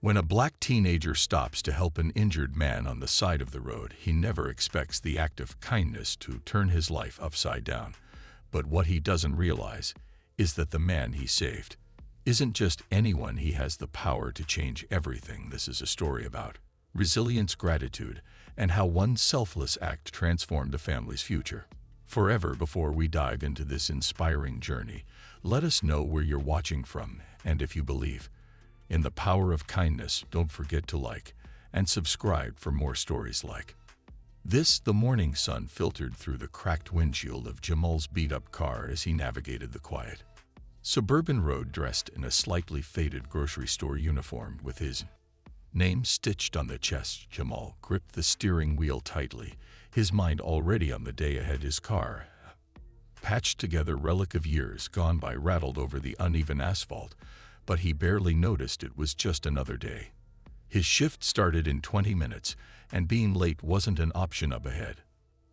When a black teenager stops to help an injured man on the side of the road, he never expects the act of kindness to turn his life upside down. But what he doesn't realize is that the man he saved isn't just anyone. He has the power to change everything. This is a story about resilience, gratitude, and how one selfless act transformed a family's future forever. Before we dive into this inspiring journey, let us know where you're watching from, and if you believe in the power of kindness, don't forget to like and subscribe for more stories like this. The morning sun filtered through the cracked windshield of Jamal's beat-up car as he navigated the quiet suburban road, dressed in a slightly faded grocery store uniform with his name stitched on the chest. Jamal gripped the steering wheel tightly, his mind already on the day ahead. His car, patched together relic of years gone by, rattled over the uneven asphalt, but he barely noticed it was just another day. His shift started in 20 minutes, and being late wasn't an option up ahead.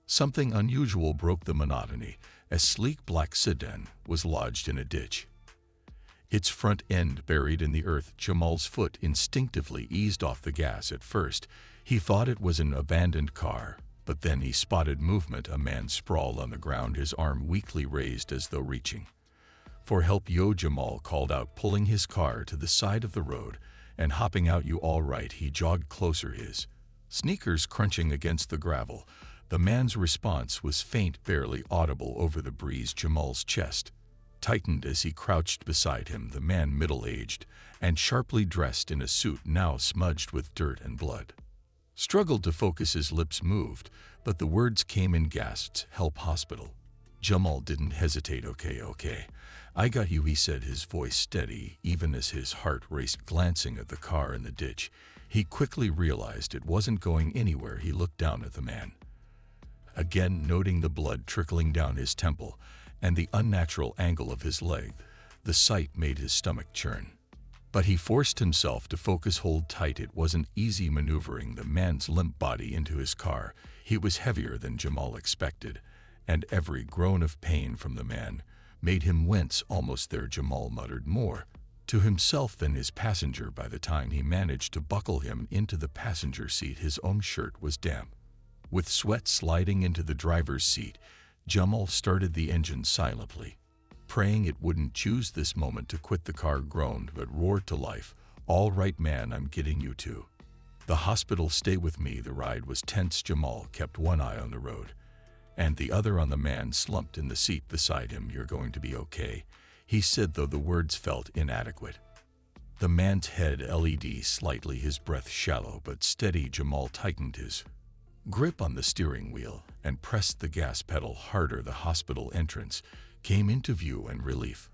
Something unusual broke the monotony. A sleek black sedan was lodged in a ditch, its front end buried in the earth. Jamal's foot instinctively eased off the gas. At first, he thought it was an abandoned car, but then he spotted movement. A man sprawled on the ground, his arm weakly raised as though reaching for help. "Yo," Jamal called out, pulling his car to the side of the road and hopping out. "You all right?" He jogged closer, his sneakers crunching against the gravel. The man's response was faint, barely audible over the breeze. Jamal's chest tightened as he crouched beside him. The man, middle-aged and sharply dressed in a suit now smudged with dirt and blood, struggled to focus. His lips moved, but the words came in gasps. "Help, hospital." Jamal didn't hesitate. Okay, I got you," he said, his voice steady even as his heart raced. Glancing at the car in the ditch, he quickly realized it wasn't going anywhere. He looked down at the man again, noting the blood trickling down his temple and the unnatural angle of his leg. The sight made his stomach churn, but he forced himself to focus. "Hold tight." It wasn't easy maneuvering the man's limp body into his car. He was heavier than Jamal expected, and every groan of pain from the man made him wince. "Almost there," Jamal muttered, more to himself than his passenger. By the time he managed to buckle him into the passenger seat, his own shirt was damp with sweat. Sliding into the driver's seat, Jamal started the engine silently, praying it wouldn't choose this moment to quit. The car groaned but roared to life. "All right, man, I'm getting you to the hospital. Stay with me." The ride was tense. Jamal kept one eye on the road and the other on the man slumped in the seat beside him. "You're going to be okay," he said, though the words felt inadequate. The man's head led slightly, his breath shallow but steady. Jamal tightened his grip on the steering wheel and pressed the gas pedal harder. The hospital entrance came into view, and relief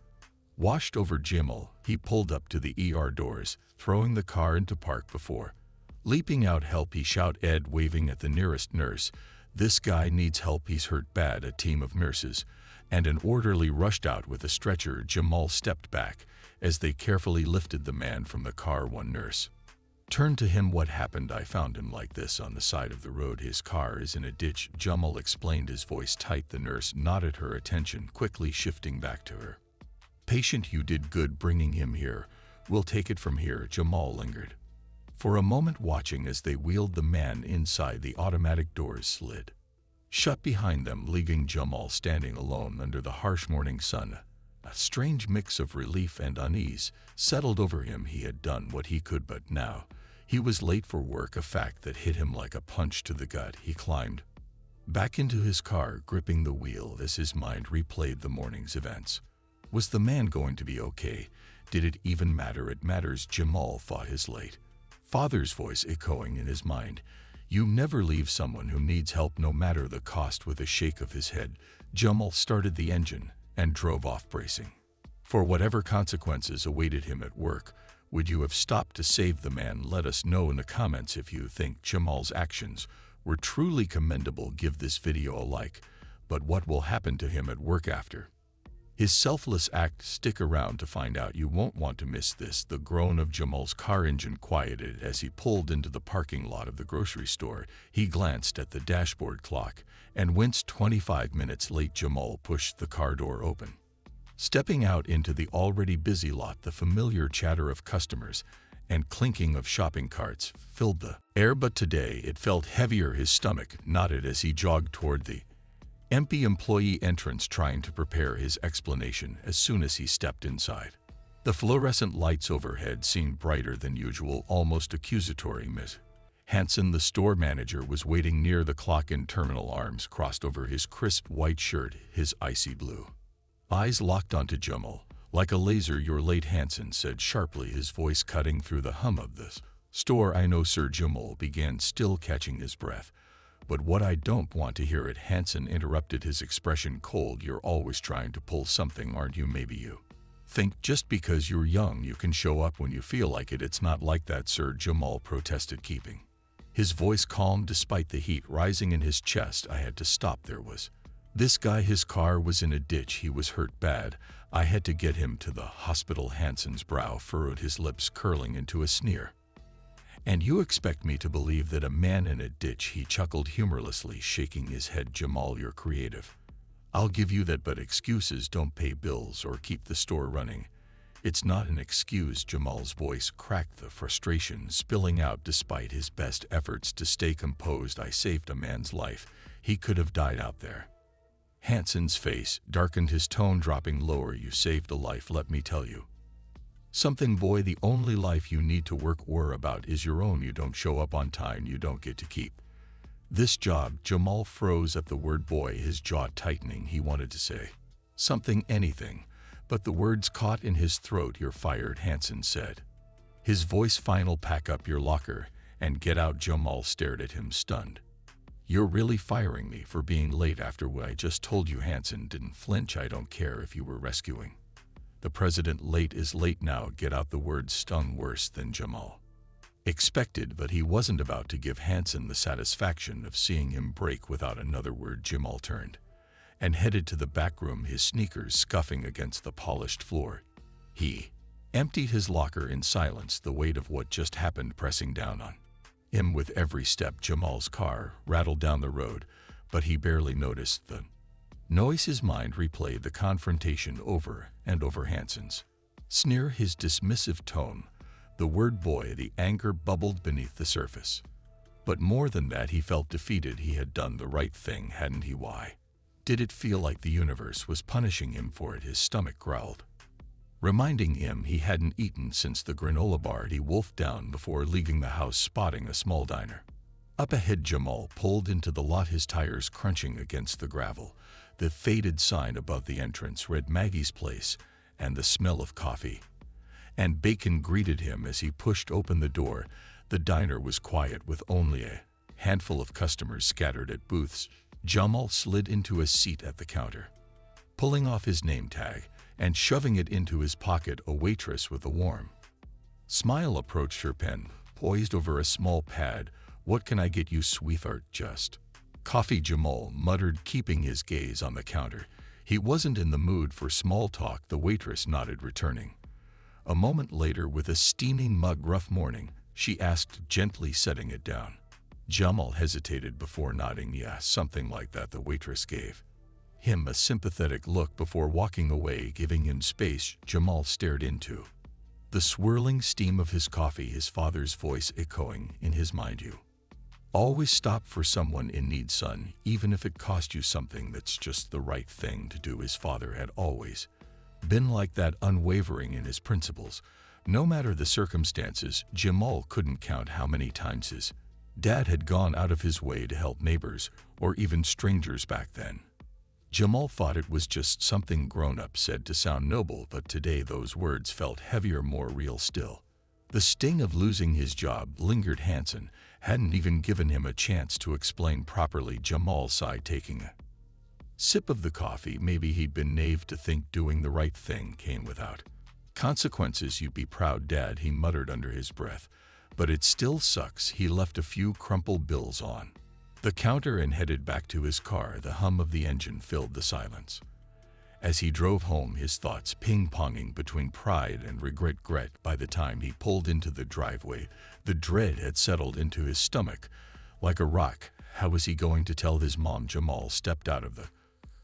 washed over Jamal. He pulled up to the ER doors, throwing the car into park. Before leaping out, "Help," he shouted, Ed waving at the nearest nurse. "This guy needs help, he's hurt bad." A team of nurses and an orderly rushed out with a stretcher. Jamal stepped back as they carefully lifted the man from the car. One nurse turned to him. "What happened?" "I found him like this on the side of the road. His car is in a ditch," Jamal explained, his voice tight. The nurse nodded her attention, quickly shifting back to her patient. "You did good bringing him here. We'll take it from here." Jamal lingered for a moment, watching as they wheeled the man inside. The automatic doors slid shut behind them, leaving Jamal standing alone under the harsh morning sun. A strange mix of relief and unease settled over him. He had done what he could, but now he was late for work, a fact that hit him like a punch to the gut. He climbed back into his car, gripping the wheel as his mind replayed the morning's events. Was the man going to be okay? Did it even matter? "It matters," Jamal thought, his late father's voice echoing in his mind. "You never leave someone who needs help, no matter the cost." With a shake of his head, Jamal started the engine and drove off, bracing for whatever consequences awaited him at work. Would you have stopped to save the man? Let us know in the comments if you think Jamal's actions were truly commendable. Give this video a like. But what will happen to him at work after his selfless act? Stick around to find out. You won't want to miss this. The groan of Jamal's car engine quieted as he pulled into the parking lot of the grocery store. He glanced at the dashboard clock and winced. 25 minutes late. Jamal pushed the car door open, stepping out into the already busy lot. The familiar chatter of customers and clinking of shopping carts filled the air, but today it felt heavier. His stomach knotted as he jogged toward the empty employee entrance, trying to prepare his explanation as soon as he stepped inside. The fluorescent lights overhead seemed brighter than usual, almost accusatory. Miss Hanson, the store manager, was waiting near the clock-in terminal, arms crossed over his crisp white shirt, his icy blue eyes locked onto Jamal like a laser. "You're late," Hanson said sharply, his voice cutting through the hum of the store. "I know, sir," Jamal began, still catching his breath. "But what I don't want to hear it," Hanson interrupted, his expression cold. "You're always trying to pull something, aren't you? Maybe you think just because you're young you can show up when you feel like it." "It's not like that, sir," Jamal protested, keeping his voice calm despite the heat rising in his chest. "I had to stop. There was this guy. His car was in a ditch. He was hurt bad. I had to get him to the hospital." Hanson's brow furrowed, his lips curling into a sneer. "And you expect me to believe that a man in a ditch?" He chuckled humorlessly, shaking his head. "Jamal, you're creative. I'll give you that, but excuses don't pay bills or keep the store running." "It's not an excuse." Jamal's voice cracked, the frustration spilling out despite his best efforts to stay composed. "I saved a man's life. He could have died out there." Hanson's face darkened, his tone dropping lower. "You saved a life. Let me tell you something, boy. The only life you need to work about is your own. You don't show up on time, you don't get to keep this job." Jamal froze at the word boy, his jaw tightening. He wanted to say something, anything, but the words caught in his throat. "You're fired," Hanson said, his voice final. "Pack up your locker and get out." Jamal stared at him, stunned. "You're really firing me for being late after what I just told you?" Hanson didn't flinch. "I don't care if you were rescuing the president. Late is late now. Get out." The words stung worse than Jamal expected, but he wasn't about to give Hanson the satisfaction of seeing him break without another word. Jamal turned and headed to the back room, his sneakers scuffing against the polished floor. He emptied his locker in silence, the weight of what just happened pressing down on him with every step. Jamal's car rattled down the road, but he barely noticed the noise. His mind replayed the confrontation over and over. Hanson's sneer, his dismissive tone, the word boy. The anger bubbled beneath the surface. But more than that, he felt defeated. He had done the right thing, hadn't he? Why did it feel like the universe was punishing him for it? His stomach growled, reminding him he hadn't eaten since the granola bar he wolfed down before leaving the house. Spotting a small diner up ahead, Jamal pulled into the lot, his tires crunching against the gravel. The faded sign above the entrance read Maggie's Place, and the smell of coffee and bacon greeted him as he pushed open the door. The diner was quiet, with only a handful of customers scattered at booths. Jamal slid into a seat at the counter, pulling off his name tag and shoving it into his pocket. A waitress with a warm smile approached, her pen poised over a small pad. "What can I get you, sweetheart?" "Just coffee," Jamal muttered, keeping his gaze on the counter. He wasn't in the mood for small talk. The waitress nodded, returning a moment later with a steaming mug. "Rough morning?" she asked gently, setting it down. Jamal hesitated before nodding. "Yeah, something like that." The waitress gave him a sympathetic look before walking away, giving him space. Jamal stared into the swirling steam of his coffee, his father's voice echoing in his mind. "You always stop for someone in need, son, even if it cost you something. That's just the right thing to do." His father had always been like that, unwavering in his principles, no matter the circumstances. Jamal couldn't count how many times his dad had gone out of his way to help neighbors or even strangers back then. Jamal thought it was just something grown-up said to sound noble, but today those words felt heavier, more real still. The sting of losing his job lingered. Hanson hadn't even given him a chance to explain properly. Jamal sighed, taking a sip of the coffee. Maybe he'd been naive to think doing the right thing came without consequences. "You'd be proud, Dad," he muttered under his breath. "But it still sucks." He left a few crumpled bills on the counter and headed back to his car. The hum of the engine filled the silence. As he drove home, his thoughts ping-ponging between pride and regret. By the time he pulled into the driveway, the dread had settled into his stomach like a rock. How was he going to tell his mom? Jamal stepped out of the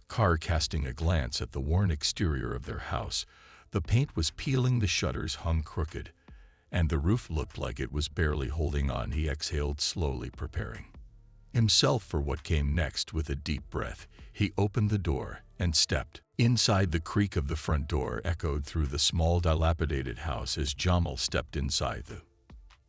car, casting a glance at the worn exterior of their house. The paint was peeling, the shutters hung crooked, and the roof looked like it was barely holding on. He exhaled slowly, preparing himself for what came next. With a deep breath, he opened the door and stepped inside. The creak of the front door echoed through the small, dilapidated house as Jamal stepped inside. The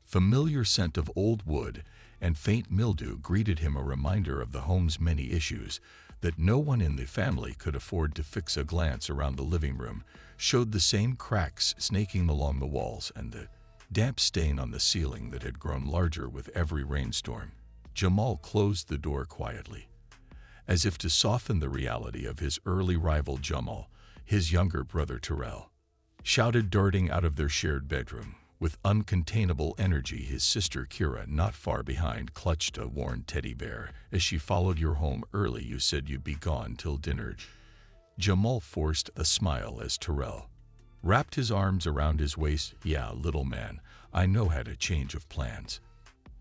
familiar scent of old wood and faint mildew greeted him, a reminder of the home's many issues that no one in the family could afford to fix. A glance around the living room showed the same cracks snaking along the walls and the damp stain on the ceiling that had grown larger with every rainstorm. Jamal closed the door quietly, as if to soften the reality of his early rival. Jamal, his younger brother Terrell, shouted, darting out of their shared bedroom. With uncontainable energy, his sister Kira, not far behind, clutched a worn teddy bear. As she followed, "You're home early. You said you'd be gone till dinner." Jamal forced a smile as Terrell wrapped his arms around his waist. "Yeah, little man, I know how to change of plans,"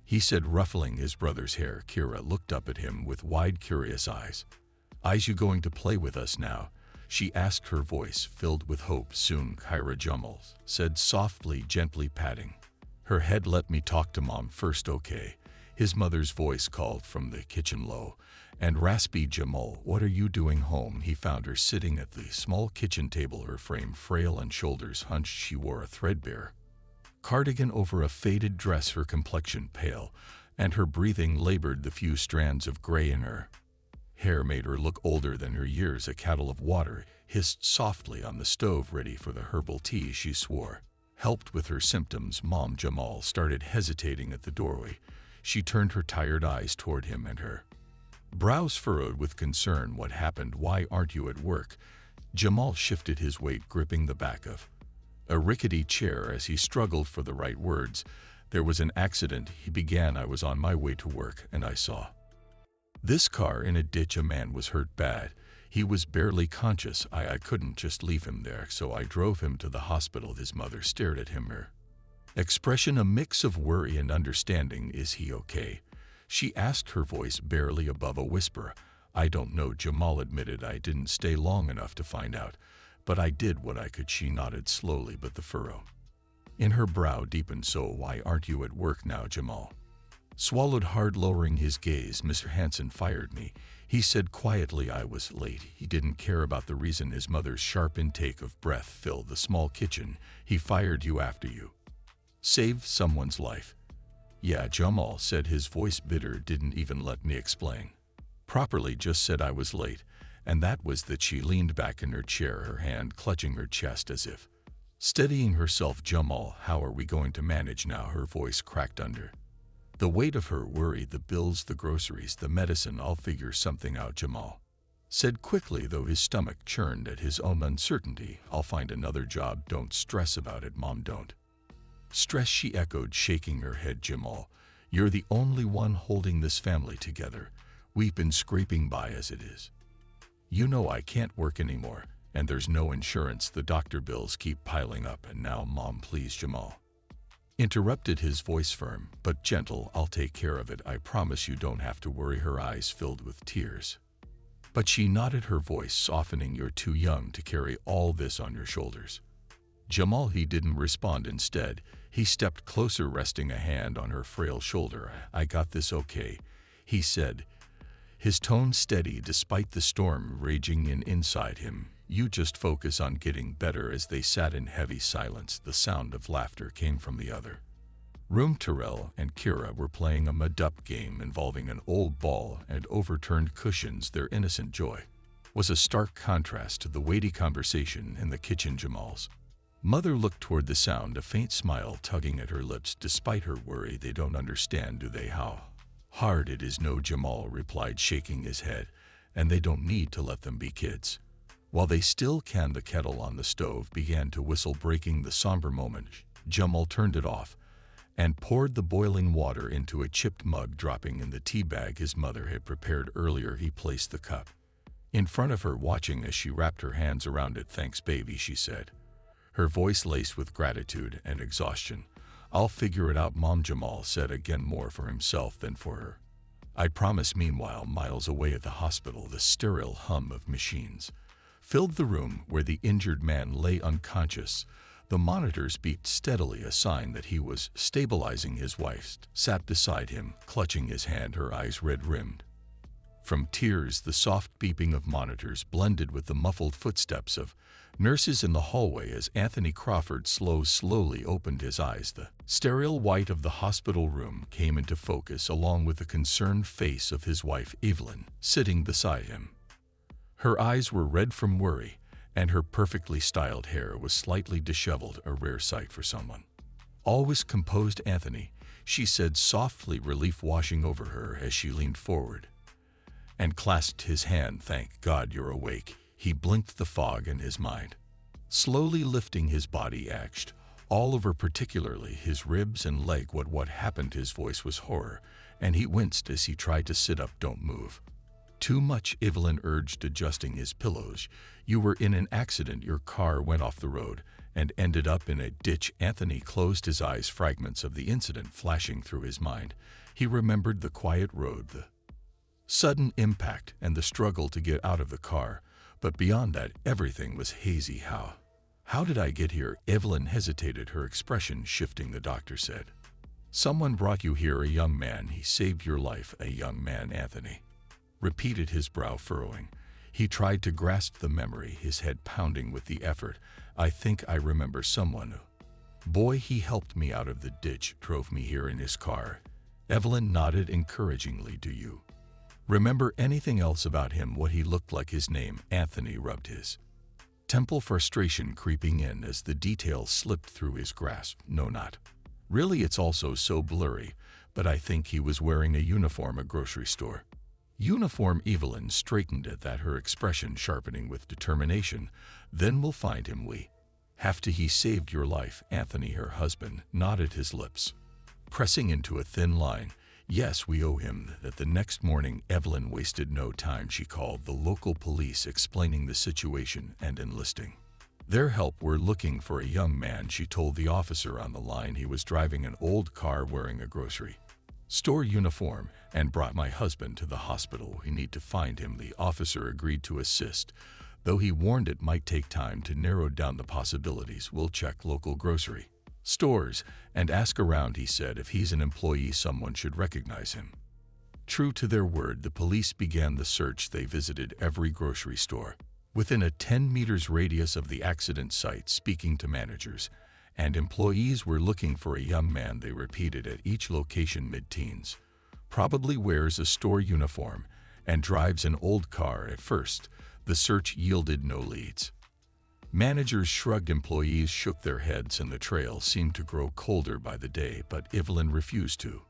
he said, ruffling his brother's hair. Kira looked up at him with wide, curious eyes. "Is you going to play with us now?" she asked, her voice filled with hope. "Soon, Kira," Jamal said softly, gently patting her head. "Let me talk to Mom first, okay?" His mother's voice called from the kitchen, low and raspy. "Jamal, what are you doing home?" He found her sitting at the small kitchen table, her frame frail and shoulders hunched. She wore a threadbare cardigan over a faded dress, her complexion pale, and her breathing labored. The few strands of gray in her hair made her look older than her years. A kettle of water hissed softly on the stove, ready for the herbal tea she swore helped with her symptoms. "Mom," Jamal started, hesitating at the doorway. She turned her tired eyes toward him, and her brows furrowed with concern. "What happened? Why aren't you at work?" Jamal shifted his weight, gripping the back of a rickety chair as he struggled for the right words. "There was an accident," he began. "I was on my way to work, and I saw this car in a ditch. A man was hurt bad. He was barely conscious. I couldn't just leave him there, so I drove him to the hospital." His mother stared at him, her expression a mix of worry and understanding. "Is he okay?" she asked, her voice barely above a whisper. "I don't know," Jamal admitted. "I didn't stay long enough to find out, but I did what I could." She nodded slowly, but the furrow in her brow deepened. "So why aren't you at work now?" Jamal swallowed hard, lowering his gaze. "Mr. Hansen fired me," he said quietly. "I was late." He didn't care about the reason. His mother's sharp intake of breath filled the small kitchen. "He fired you after you saved someone's life?" "Yeah," Jamal said, his voice bitter. "Didn't even let me explain properly, just said I was late, and that was that." She leaned back in her chair, her hand clutching her chest as if steadying herself. "Jamal, how are we going to manage now?" Her voice cracked under the weight of her worry. "The bills, the groceries, the medicine. I'll figure something out," Jamal said quickly, though his stomach churned at his own uncertainty. "I'll find another job. Don't stress about it." "Mom, don't stress," she echoed, shaking her head. "Jamal, you're the only one holding this family together. We've been scraping by as it is. You know I can't work anymore, and there's no insurance. The doctor bills keep piling up, and now." "Mom, please," Jamal interrupted, his voice firm but gentle. "I'll take care of it. I promise. You don't have to worry." Her eyes filled with tears, but she nodded, her voice softening. "You're too young to carry all this on your shoulders." Jamal, he didn't respond. Instead, he stepped closer, resting a hand on her frail shoulder. "I got this, okay?" he said, his tone steady despite the storm raging inside him. "You just focus on getting better." As they sat in heavy silence, the sound of laughter came from the other room. Terrell and Kira were playing a made-up game involving an old ball and overturned cushions. Their innocent joy was a stark contrast to the weighty conversation in the kitchen. Jamal's mother looked toward the sound, a faint smile tugging at her lips. "Despite her worry, they don't understand, do they, how hard it is?" "No," Jamal replied, shaking his head, "and they don't need to let them be kids while they still can." The kettle on the stove began to whistle, breaking the somber moment. Jamal turned it off and poured the boiling water into a chipped mug, dropping in the tea bag his mother had prepared earlier. He placed the cup in front of her, watching as she wrapped her hands around it. "Thanks, baby," she said, her voice laced with gratitude and exhaustion. "I'll figure it out, Mom," Jamal said, again more for himself than for her. "I promise." Meanwhile, miles away at the hospital, the sterile hum of machines filled the room where the injured man lay unconscious. The monitors beeped steadily, a sign that he was stabilizing. His wife sat beside him, clutching his hand, her eyes red-rimmed from tears. The soft beeping of monitors blended with the muffled footsteps of nurses in the hallway as Anthony Crawford slowly opened his eyes. The sterile white of the hospital room came into focus, along with the concerned face of his wife, Evelyn, sitting beside him. Her eyes were red from worry, and her perfectly styled hair was slightly disheveled, a rare sight for someone. "Always composed, Anthony," she said softly, relief washing over her as she leaned forward and clasped his hand. "Thank God you're awake." He blinked the fog in his mind. Slowly lifting his body, ached all over, particularly his ribs and leg. What happened? His voice was horror, and he winced as he tried to sit up. "Don't move too much," Evelyn urged, adjusting his pillows. "You were in an accident. Your car went off the road and ended up in a ditch." Anthony closed his eyes, fragments of the incident flashing through his mind. He remembered the quiet road, the sudden impact, and the struggle to get out of the car. But beyond that, everything was hazy. How did I get here?" Evelyn hesitated, her expression shifting. "The doctor said someone brought you here, a young man. He saved your life." "A young man?" Anthony repeated, his brow furrowing. He tried to grasp the memory, his head pounding with the effort. "I think I remember someone. Boy, he helped me out of the ditch, drove me here in his car." Evelyn nodded encouragingly. "Do you remember anything else about him? What he looked like?" "His name?" Anthony rubbed his temple, frustration creeping in as the details slipped through his grasp. "No, not really. It's also so blurry, but I think he was wearing a uniform." "A grocery store uniform?" Evelyn straightened at that, her expression sharpening with determination. "Then we'll find him. We have to. He saved your life." Anthony, her husband, nodded, his lips pressing into a thin line. "Yes, we owe him that." The next morning, Evelyn wasted no time. She called the local police, explaining the situation and enlisting their help. "We're looking for a young man," she told the officer on the line. "He was driving an old car wearing a grocery store uniform and brought my husband to the hospital. We need to find him." The officer agreed to assist, though he warned it might take time to narrow down the possibilities. "We'll check local grocery stores and ask around," he said. "If he's an employee, someone should recognize him." True to their word, the police began the search. They visited every grocery store within a 10 meters radius of the accident site, speaking to managers and employees. "We're looking for a young man," they repeated at each location. "Mid-teens, probably wears a store uniform and drives an old car." At first, the search yielded no leads. Managers shrugged, employees shook their heads, and the trail seemed to grow colder by the day. But Evelyn refused to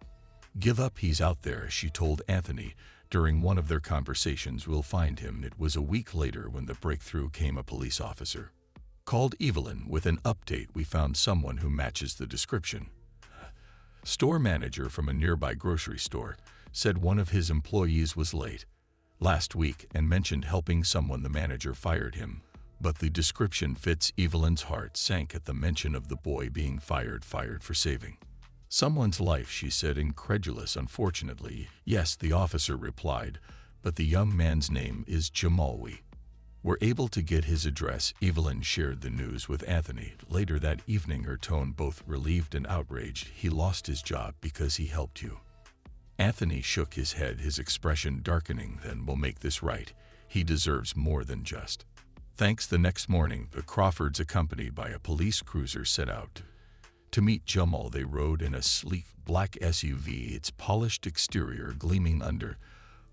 give up. "He's out there," she told Anthony during one of their conversations. "We'll find him." It was a week later when the breakthrough came. A police officer called Evelyn with an update. "We found someone who matches the description." Store manager from a nearby grocery store said one of his employees was late last week and mentioned helping someone. The manager fired him. But the description fits. Evelyn's heart sank at the mention of the boy being fired for saving someone's life, she said, incredulous. "Unfortunately, yes," the officer replied, "but the young man's name is Jamal. We were able to get his address." Evelyn shared the news with Anthony later that evening, her tone both relieved and outraged. "He lost his job because he helped you." Anthony shook his head, his expression darkening. "Then we'll make this right. He deserves more than just thanks." The next morning, the Crawfords, accompanied by a police cruiser, set out to meet Jamal. They rode in a sleek black SUV, its polished exterior gleaming under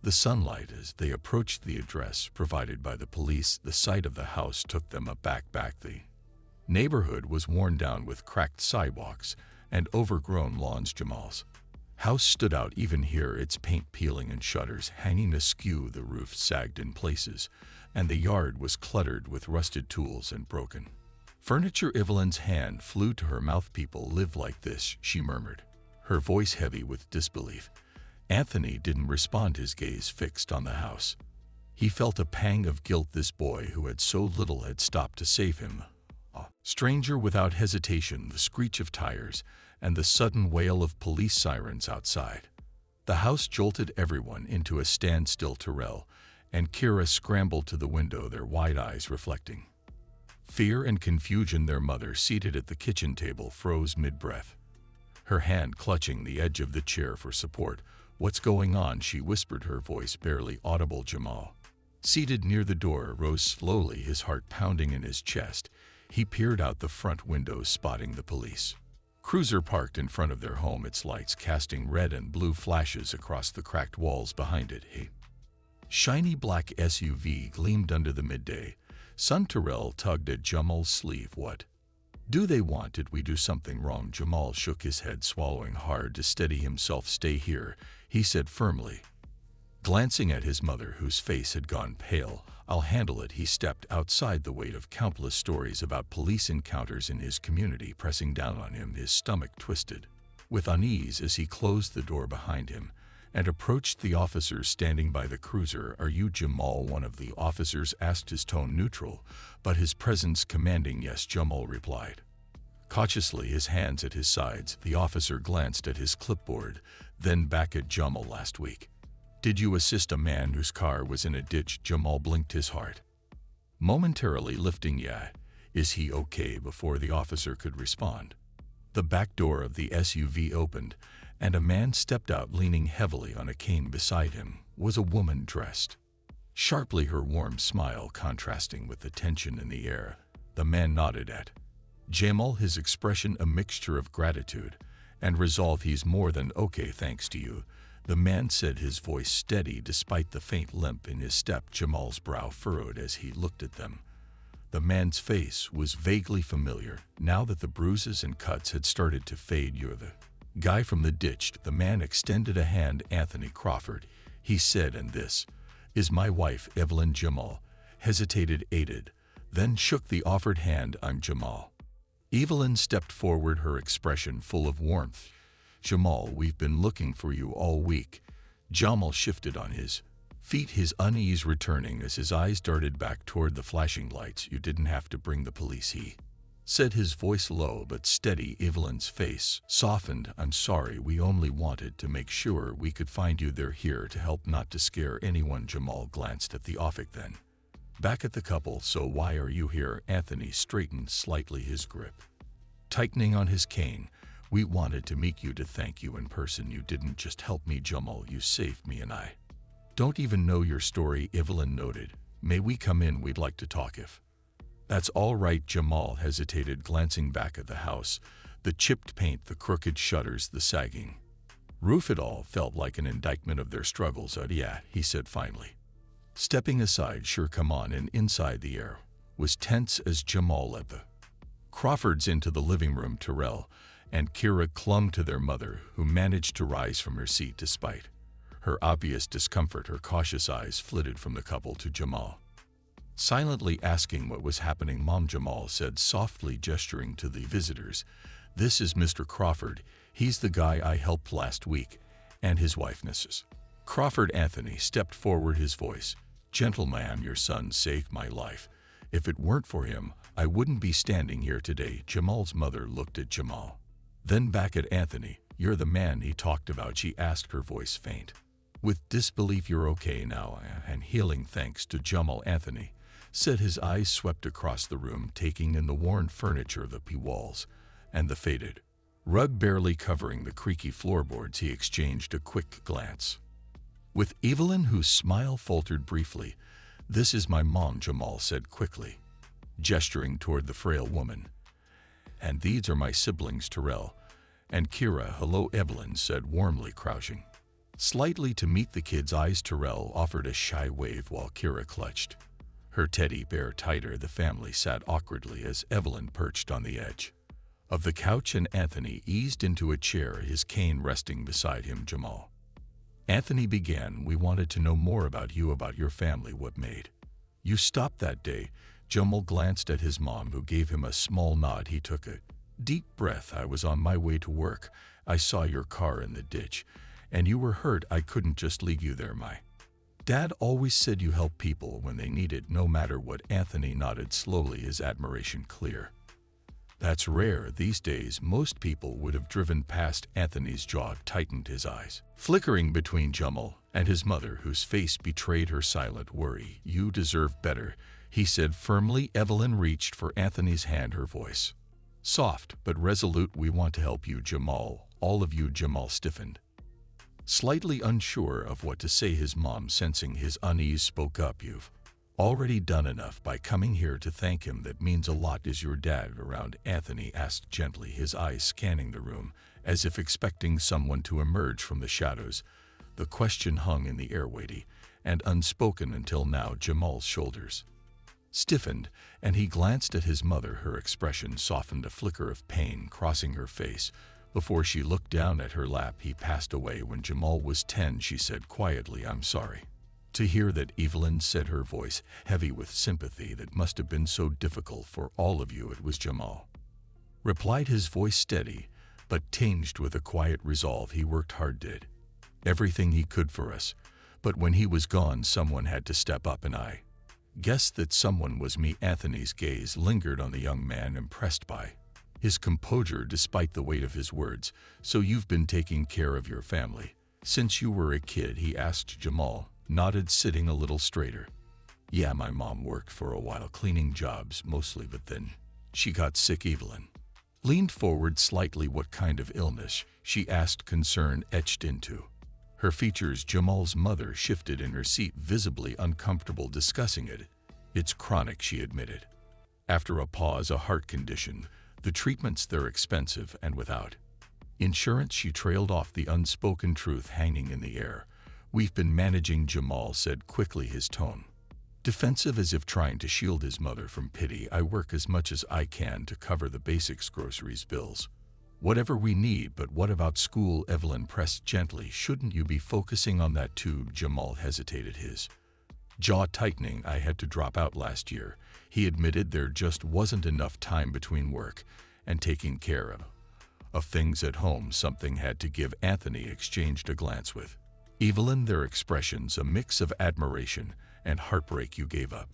the sunlight. As they approached the address provided by the police, the sight of the house took them aback. The neighborhood was worn down with cracked sidewalks and overgrown lawns. Jamal's house stood out even here, its paint peeling and shutters hanging askew. The roof sagged in places, and the yard was cluttered with rusted tools and broken furniture. Evelyn's hand flew to her mouth. "People live like this," she murmured, her voice heavy with disbelief. Anthony didn't respond, his gaze fixed on the house. He felt a pang of guilt. This boy who had so little had stopped to save him. A stranger. Without hesitation, the screech of tires and the sudden wail of police sirens outside the house jolted everyone into a standstill. Terrell and Kira scrambled to the window, their wide eyes reflecting Fear and confusion. Their mother, seated at the kitchen table, froze mid-breath, her hand clutching the edge of the chair for support. "What's going on?" she whispered, her voice barely audible. Jamal, seated near the door, rose slowly, his heart pounding in his chest. He peered out the front window, spotting the police cruiser parked in front of their home, its lights casting red and blue flashes across the cracked walls behind it. A shiny black SUV gleamed under the midday sun. Terrell tugged at Jamal's sleeve. "What do they want? Did we do something wrong?" Jamal shook his head, swallowing hard to steady himself. "Stay here," he said firmly, glancing at his mother, whose face had gone pale. "I'll handle it." He stepped outside, the weight of countless stories about police encounters in his community pressing down on him. His stomach twisted with unease as he closed the door behind him and approached the officers standing by the cruiser. "Are you Jamal?" one of the officers asked, his tone neutral, but his presence commanding. "Yes," Jamal replied, cautiously, his hands at his sides. The officer glanced at his clipboard, then back at Jamal. "Last week, did you assist a man whose car was in a ditch?" Jamal blinked, his heart momentarily lifting. "Yeah." "Is he okay?" Before the officer could respond, the back door of the SUV opened, and a man stepped out, leaning heavily on a cane. Beside him was a woman dressed sharply, her warm smile contrasting with the tension in the air. The man nodded at Jamal, his expression a mixture of gratitude and resolve. "He's more than okay, thanks to you," the man said, his voice steady despite the faint limp in his step. Jamal's brow furrowed as he looked at them. The man's face was vaguely familiar, now that the bruises and cuts had started to fade. "You're the guy from the ditch." The man extended a hand. "Anthony Crawford," he said, "and this is my wife, Evelyn." Jamal hesitated, aided, then shook the offered hand. "I'm Jamal." Evelyn stepped forward, her expression full of warmth. "Jamal, we've been looking for you all week." Jamal shifted on his feet, his unease returning as his eyes darted back toward the flashing lights. "You didn't have to bring the police," he said, his voice low but steady. Evelyn's face softened. "I'm sorry, we only wanted to make sure we could find you. They're here to help, not to scare anyone." Jamal glanced at the officer, then back at the couple. "So why are you here?" Anthony straightened slightly, his grip tightening on his cane. "We wanted to meet you, to thank you in person. You didn't just help me, Jamal, you saved me, and I don't even know your story." Evelyn nodded. "May we come in? We'd like to talk." "If that's all right." Jamal hesitated, glancing back at the house, the chipped paint, the crooked shutters, the sagging roof. It all felt like an indictment of their struggles. "Yeah," he said finally, stepping aside. "Sure, come on." And inside, the air was tense as Jamal led the Crawfords into the living room. Terrell and Kira clung to their mother, who managed to rise from her seat despite her obvious discomfort. Her cautious eyes flitted from the couple to Jamal, silently asking what was happening. "Mom," Jamal said softly, gesturing to the visitors, "this is Mr. Crawford. He's the guy I helped last week, and his wife, Mrs. Crawford." Anthony stepped forward, his voice gentle. "Ma'am, your son saved my life. If it weren't for him, I wouldn't be standing here today." Jamal's mother looked at Jamal, then back at Anthony. "You're the man he talked about?" she asked, her voice faint with disbelief. "You're okay now and healing, thanks to Jamal," Anthony said, his eyes swept across the room, taking in the worn furniture, the walls, and the faded rug barely covering the creaky floorboards. He exchanged a quick glance with Evelyn, whose smile faltered briefly. "This is my mom," Jamal said quickly, gesturing toward the frail woman. "And these are my siblings, Terrell and Kira." "Hello," Evelyn said warmly, crouching slightly to meet the kids' eyes. Terrell offered a shy wave while Kira clutched her teddy bear tighter. The family sat awkwardly as Evelyn perched on the edge of the couch and Anthony eased into a chair, his cane resting beside him. "Jamal," Anthony began, "we wanted to know more about you, about your family. What made you stop that day?" Jamal glanced at his mom, who gave him a small nod. He took a deep breath. "I was on my way to work. I saw your car in the ditch, and you were hurt. I couldn't just leave you there. My dad always said you help people when they need it, no matter what." Anthony nodded slowly, his admiration clear. "That's rare these days. Most people would have driven past." Anthony's jaw tightened, his eyes flickering between Jamal and his mother, whose face betrayed her silent worry. "You deserve better." he said firmly. Evelyn reached for Anthony's hand, her voice soft but resolute. "We want to help you, Jamal. All of you." Jamal stiffened, slightly unsure of what to say. His mom, sensing his unease, spoke up. "You've already done enough by coming here to thank him. That means a lot." "Is your dad around?" Anthony asked gently, his eyes scanning the room, as if expecting someone to emerge from the shadows. The question hung in the air, weighty and unspoken until now. Jamal's shoulders stiffened, and he glanced at his mother. Her expression softened, a flicker of pain crossing her face before she looked down at her lap. "He passed away when Jamal was 10, she said quietly. "I'm sorry to hear that," Evelyn said, her voice heavy with sympathy. "That must have been so difficult for all of you." "It was," Jamal replied, his voice steady but tinged with a quiet resolve. "He worked hard, did everything he could for us, but when he was gone, someone had to step up, and I guess that someone was me." Anthony's gaze lingered on the young man, impressed by his composure despite the weight of his words. "So you've been taking care of your family since you were a kid?" he asked. Jamal nodded, sitting a little straighter. "Yeah, my mom worked for a while, cleaning jobs mostly, but then she got sick." Evelyn leaned forward slightly. "What kind of illness?" she asked, concern etched into her features. Jamal's mother shifted in her seat, visibly uncomfortable discussing it. "It's chronic," she admitted. After a pause, "a heart condition. The treatments, they're expensive, and without insurance." She trailed off, the unspoken truth hanging in the air. "We've been managing," Jamal said quickly, his tone defensive, as if trying to shield his mother from pity. "I work as much as I can to cover the basics, groceries, bills, whatever we need." "But what about school?" Evelyn pressed gently. "Shouldn't you be focusing on that too?" Jamal hesitated, his jaw tightening. "I had to drop out last year," he admitted. "There just wasn't enough time between work and taking care of things at home." "Something had to give." Anthony exchanged a glance with Evelyn, their expressions a mix of admiration and heartbreak. "You gave up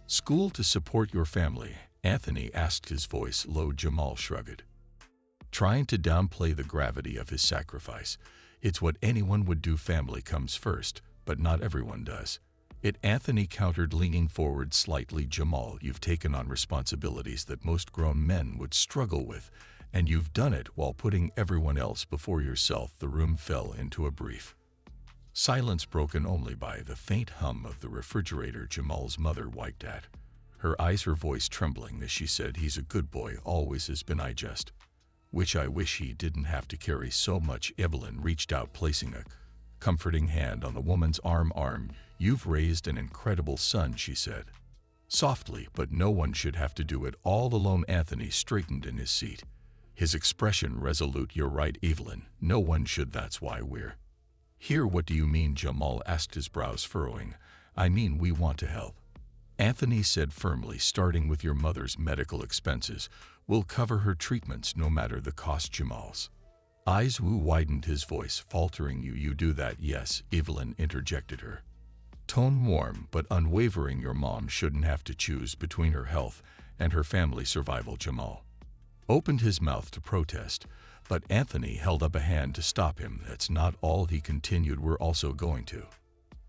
school to support your family?" Anthony asked, his voice low. Jamal shrugged, trying to downplay the gravity of his sacrifice. "It's what anyone would do. Family comes first, but not everyone does it," Anthony countered, leaning forward slightly. "Jamal, you've taken on responsibilities that most grown men would struggle with, and you've done it while putting everyone else before yourself." The room fell into a brief silence, broken only by the faint hum of the refrigerator. Jamal's mother wiped at her eyes, her voice trembling as she said, "He's a good boy, always has been. I just wish he didn't have to carry so much." Evelyn reached out, placing a comforting hand on the woman's arm. "You've raised an incredible son," she said softly, "but no one should have to do it all alone." Anthony straightened in his seat, his expression resolute. "You're right, Evelyn. No one should. That's why we're here." "What do you mean?" Jamal asked, his brows furrowing. "I mean, we want to help," Anthony said firmly. "Starting with your mother's medical expenses. We'll cover her treatments, no matter the cost." Jamal's eyes widened, his voice faltering. You do that?" "Yes," Evelyn interjected, her tone warm but unwavering. "Your mom shouldn't have to choose between her health and her family survival." Jamal opened his mouth to protest, but Anthony held up a hand to stop him. "That's not all," he continued. "We're also going to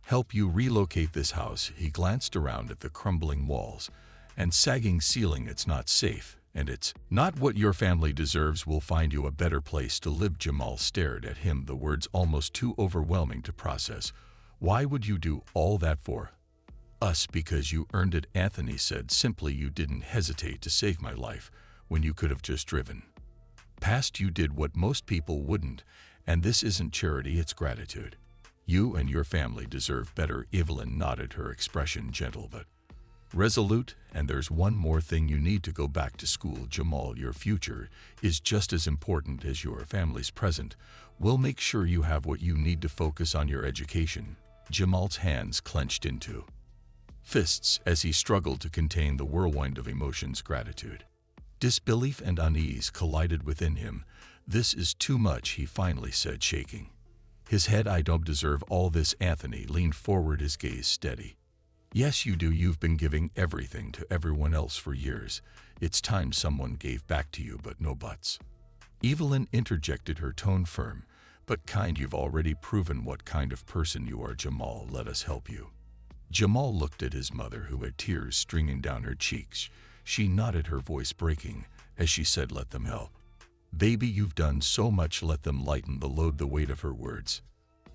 help you relocate this house." He glanced around at the crumbling walls and sagging ceiling. "It's not safe, and it's not what your family deserves. We'll find you a better place to live." Jamal stared at him, the words almost too overwhelming to process. "Why would you do all that for us?" "Because you earned it," Anthony said simply. "You didn't hesitate to save my life when you could have just driven past. You did what most people wouldn't, and this isn't charity, it's gratitude. You and your family deserve better." Evelyn nodded, her expression gentle but resolute. "And there's one more thing. You need to go back to school, Jamal. Your future is just as important as your family's present. We'll make sure you have what you need to focus on your education." Jamal's hands clenched into fists as he struggled to contain the whirlwind of emotions. Gratitude, disbelief, and unease collided within him. "This is too much," he finally said, shaking his head. "I don't deserve all this." Anthony leaned forward, his gaze steady. "Yes, you do. You've been giving everything to everyone else for years. It's time someone gave back to you." "But no buts," Evelyn interjected, her tone firm but kind. "You've already proven what kind of person you are, Jamal. Let us help you Jamal looked at his mother, who had tears streaming down her cheeks. She nodded, her voice breaking, as she said, "Let them help. Baby, you've done so much, let them lighten the load." The weight of her words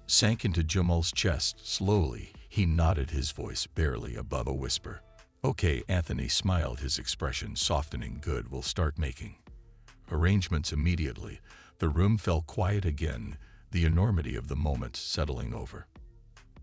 sank into Jamal's chest. Slowly, he nodded, his voice barely above a whisper. "Okay," Anthony smiled, his expression softening. "Good, we'll start making arrangements immediately." The room fell quiet again, the enormity of the moment settling over.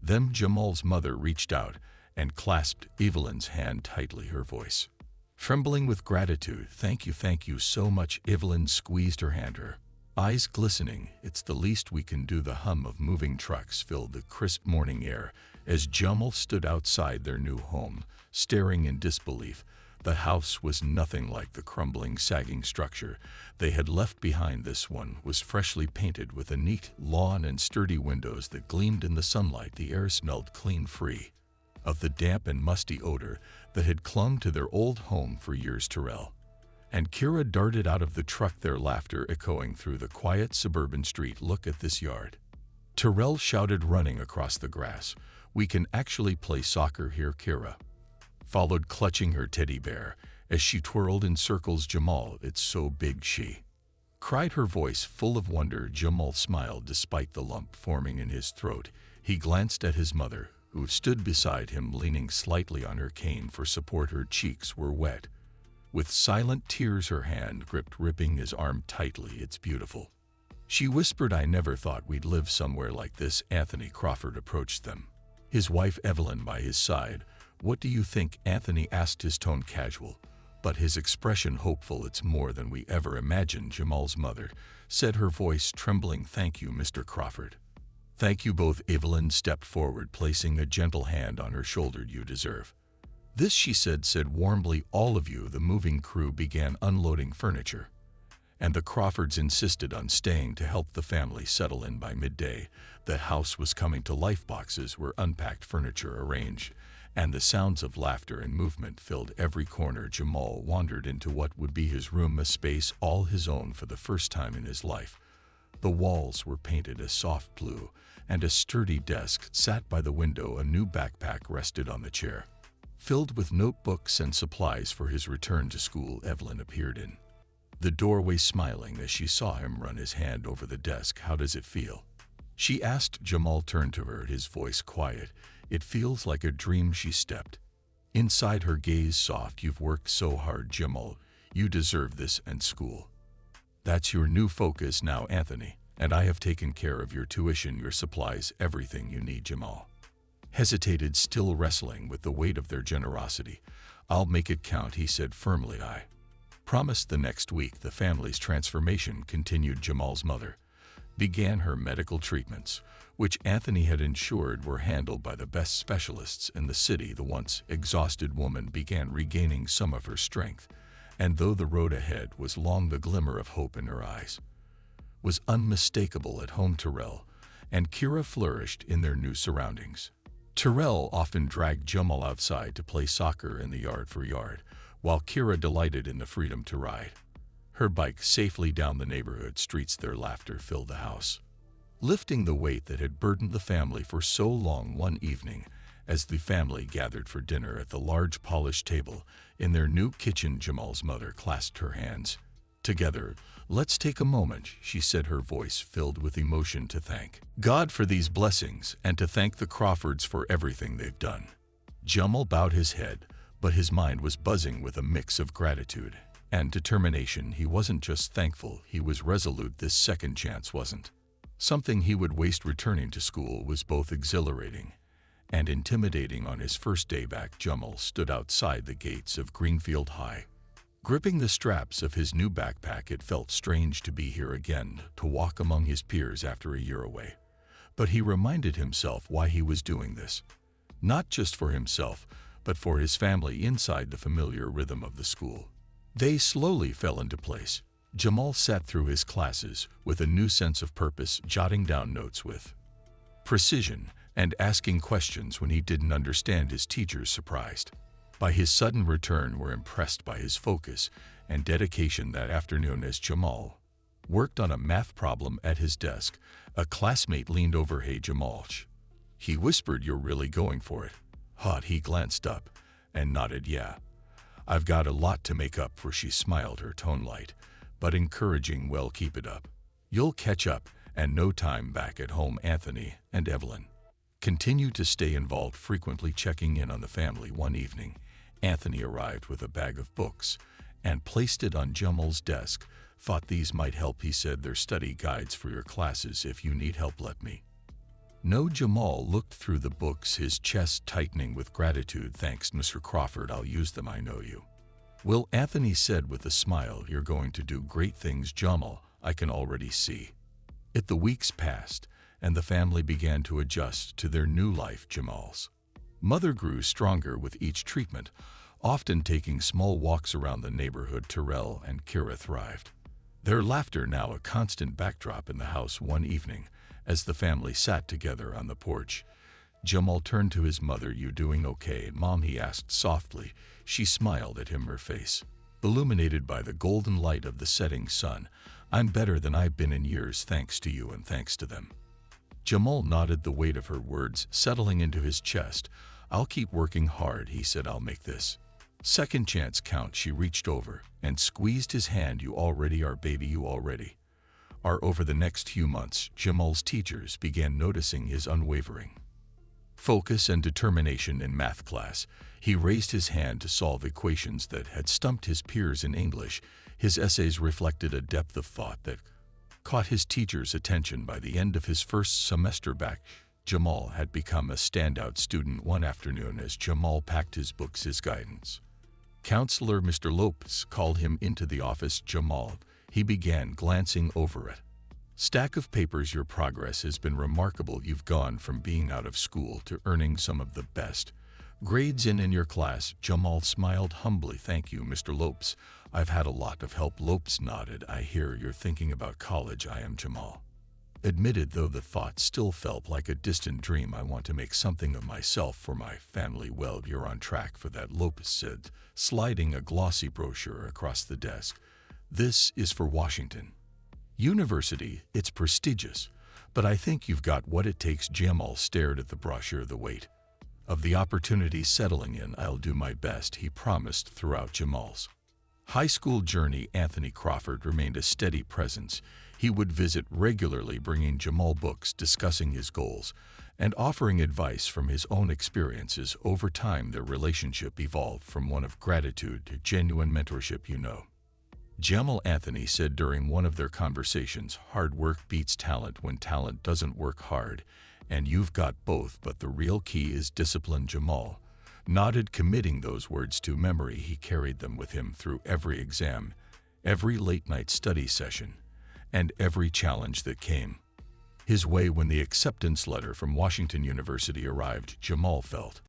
Then Jamal's mother reached out and clasped Evelyn's hand tightly, her voice trembling with gratitude. Thank you so much." Evelyn squeezed her hand, her eyes glistening. "It's the least we can do." The hum of moving trucks filled the crisp morning air as Jamal stood outside their new home, staring in disbelief. The house was nothing like the crumbling, sagging structure they had left behind. This one was freshly painted, with a neat lawn and sturdy windows that gleamed in the sunlight. The air smelled clean, free of the damp and musty odor that had clung to their old home for years. Terrell and Kira darted out of the truck, their laughter echoing through the quiet suburban street. "Look at this yard," Terrell shouted, running across the grass. "We can actually play soccer here." Kira followed, clutching her teddy bear as she twirled in circles. "Jamal, it's so big," she cried, her voice full of wonder. Jamal smiled despite the lump forming in his throat. He glanced at his mother, who stood beside him, leaning slightly on her cane for support. Her cheeks were wet with silent tears, her hand gripping his arm tightly. "It's beautiful," she whispered. "I never thought we'd live somewhere like this." Anthony Crawford approached them, his wife Evelyn by his side. "What do you think?" Anthony asked, his tone casual, but his expression hopeful. "It's more than we ever imagined," Jamal's mother said, her voice trembling. "Thank you, Mr. Crawford." "Thank you both." Evelyn stepped forward, placing a gentle hand on her shoulder. "You deserve this," she said warmly. "All of you." The moving crew began unloading furniture, and the Crawfords insisted on staying to help the family settle in. By midday, the house was coming to life. Boxes were unpacked, furniture arranged, and the sounds of laughter and movement filled every corner. Jamal wandered into what would be his room, a space all his own for the first time in his life. The walls were painted a soft blue, and a sturdy desk sat by the window. A new backpack rested on the chair, filled with notebooks and supplies for his return to school. Evelyn appeared in the doorway, smiling as she saw him run his hand over the desk. "How does it feel?" she asked. Jamal turned to her, his voice quiet. "It feels like a dream." She stepped inside, her gaze soft. "You've worked so hard, Jamal. You deserve this, and school. That's your new focus now, Anthony, and I have taken care of your tuition, your supplies, everything you need." Jamal hesitated, still wrestling with the weight of their generosity. "I'll make it count," he said firmly. "I promise." The next week, the family's transformation continued. Jamal's mother began her medical treatments, which Anthony had ensured were handled by the best specialists in the city. The once exhausted woman began regaining some of her strength, and though the road ahead was long, the glimmer of hope in her eyes was unmistakable. At home, Terrell and Kira flourished in their new surroundings. Terrell often dragged Jamal outside to play soccer in the yard, while Kira delighted in the freedom to ride her bike safely down the neighborhood streets. Their laughter filled the house, lifting the weight that had burdened the family for so long. One evening, as the family gathered for dinner at the large polished table in their new kitchen, Jamal's mother clasped her hands together. "Let's take a moment," she said, her voice filled with emotion, "to thank God for these blessings and to thank the Crawfords for everything they've done." Jamal bowed his head, but his mind was buzzing with a mix of gratitude and determination. He wasn't just thankful, he was resolute. This second chance wasn't something he would waste. Returning to school was both exhilarating and intimidating. On his first day back, Jamal stood outside the gates of Greenfield High, gripping the straps of his new backpack. It felt strange to be here again, to walk among his peers after a year away. But he reminded himself why he was doing this. Not just for himself, but for his family. Inside the familiar rhythm of the school, they slowly fell into place. Jamal sat through his classes with a new sense of purpose, jotting down notes with precision and asking questions when he didn't understand. His teachers, surprised by his sudden return, were impressed by his focus and dedication. That afternoon, as Jamal worked on a math problem at his desk, a classmate leaned over. "Hey, Jamal," he whispered, "you're really going for it." Hot, he glanced up and nodded. Yeah, I've got a lot to make up for, she smiled, her tone light but encouraging. Well, keep it up. You'll catch up, and no time. Back at home, Anthony and Evelyn continued to stay involved, frequently checking in on the family. One evening, Anthony arrived with a bag of books and placed it on Jamal's desk. Thought these might help, he said. They're study guides for your classes. If you need help, let me know. Jamal looked through the books, his chest tightening with gratitude. Thanks, Mr. Crawford. I'll use them. I know you will, Anthony said with a smile. You're going to do great things, Jamal. I can already see it. The weeks passed, and the family began to adjust to their new life. Jamal's mother grew stronger with each treatment, often taking small walks around the neighborhood. Terrell and Kira thrived, their laughter now a constant backdrop in the house. One evening, as the family sat together on the porch, Jamal turned to his mother. You doing okay, Mom? He asked softly. She smiled at him, her face illuminated by the golden light of the setting sun. I'm better than I've been in years, thanks to you and thanks to them. Jamal nodded, the weight of her words settling into his chest. I'll keep working hard, he said. I'll make this second chance count. She reached over and squeezed his hand. You already are, baby, you already are. Over the next few months, Jamal's teachers began noticing his unwavering focus and determination in math class. He raised his hand to solve equations that had stumped his peers in English. His essays reflected a depth of thought that caught his teacher's attention. By the end of his first semester back, Jamal had become a standout student. One afternoon, as Jamal packed his books, his guidance counselor, Mr. Lopez, called him into the office. Jamal, he began, glancing over it. Stack of papers. Your progress has been remarkable. You've gone from being out of school to earning some of the best grades in your class. Jamal smiled humbly. Thank you, Mr. Lopes. I've had a lot of help. Lopes nodded. I hear you're thinking about college. I am, Jamal admitted, though the thought still felt like a distant dream. I want to make something of myself for my family. Well, you're on track for that, Lopes said, sliding a glossy brochure across the desk. This is for Washington University. It's prestigious, but I think you've got what it takes. Jamal stared at the brochure, the weight of the opportunity settling in. I'll do my best, he promised. Throughout Jamal's high school journey, Anthony Crawford remained a steady presence. He would visit regularly, bringing Jamal books, discussing his goals, and offering advice from his own experiences. Over time, their relationship evolved from one of gratitude to genuine mentorship. You know, Jamal, Anthony said during one of their conversations, hard work beats talent when talent doesn't work hard, and you've got both, but the real key is discipline. Jamal nodded, committing those words to memory. He carried them with him through every exam, every late-night study session, and every challenge that came his way. When the acceptance letter from Washington University arrived, Jamal felt